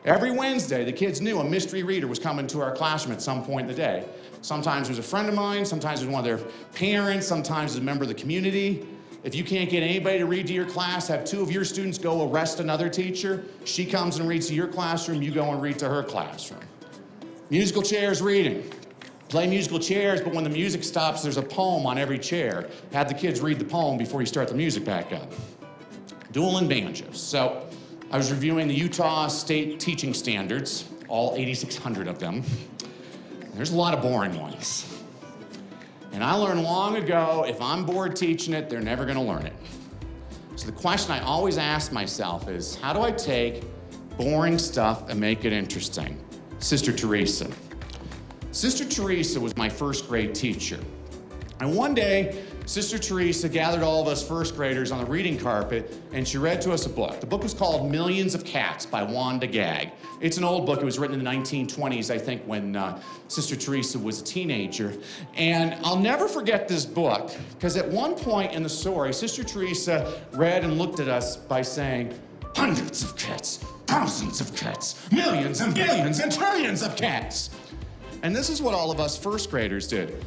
Every Wednesday, the kids knew a mystery reader was coming to our classroom at some point in the day. Sometimes it was a friend of mine, sometimes it was one of their parents, sometimes it was a member of the community. If you can't get anybody to read to your class, have two of your students go arrest another teacher. She comes and reads to your classroom, you go and read to her classroom. Musical chairs reading. Play musical chairs, but when the music stops, there's a poem on every chair. Have the kids read the poem before you start the music back up. Dueling Banjos. So I was reviewing the Utah State teaching standards, all 8,600 of them. There's a lot of boring ones. And I learned long ago, if I'm bored teaching it, they're never gonna learn it. So the question I always ask myself is, how do I take boring stuff and make it interesting? Sister Teresa. Sister Teresa was my first grade teacher. And one day, Sister Teresa gathered all of us first graders on the reading carpet, and she read to us a book. The book was called Millions of Cats by Wanda Gag. It's an old book. It was written in the 1920s, I think, when Sister Teresa was a teenager. And I'll never forget this book, because at one point in the story, Sister Teresa read and looked at us by saying, hundreds of cats, thousands of cats, millions and billions and trillions of cats. And this is what all of us first graders did.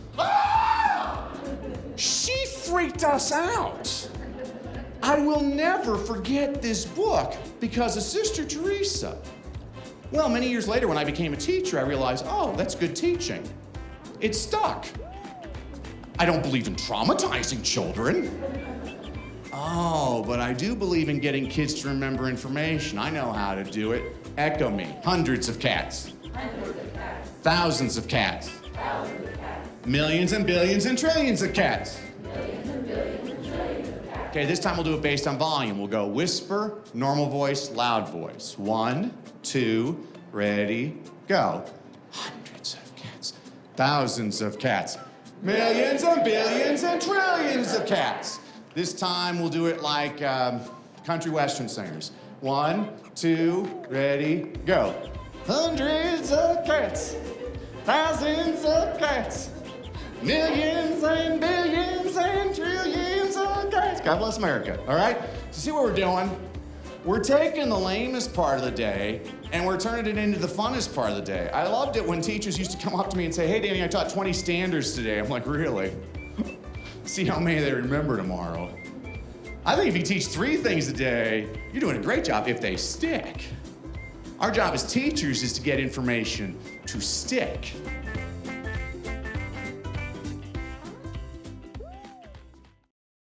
She freaked us out. I will never forget this book because of Sister Teresa. Well, many years later when I became a teacher, I realized, oh, that's good teaching. It stuck. I don't believe in traumatizing children. Oh, but I do believe in getting kids to remember information. I know how to do it. Echo me. Hundreds of cats. Hundreds of cats. Thousands of cats. Thousands of cats. Millions and billions and trillions of cats. Millions and billions and trillions of cats. Okay, this time we'll do it based on volume. We'll go whisper, normal voice, loud voice. 1, 2, ready, go. Hundreds of cats. Thousands of cats. Millions and billions and trillions of cats. This time we'll do it like country western singers. 1, 2, ready, go. Hundreds of cats, thousands of cats, millions and billions and trillions of cats. God bless America, all right? So see what we're doing? We're taking the lamest part of the day and we're turning it into the funnest part of the day. I loved it when teachers used to come up to me and say, hey, Danny, I taught 20 standards today. I'm like, really? See how many they remember tomorrow. I think if you teach 3 things a day, you're doing a great job if they stick. Our job as teachers is to get information to stick.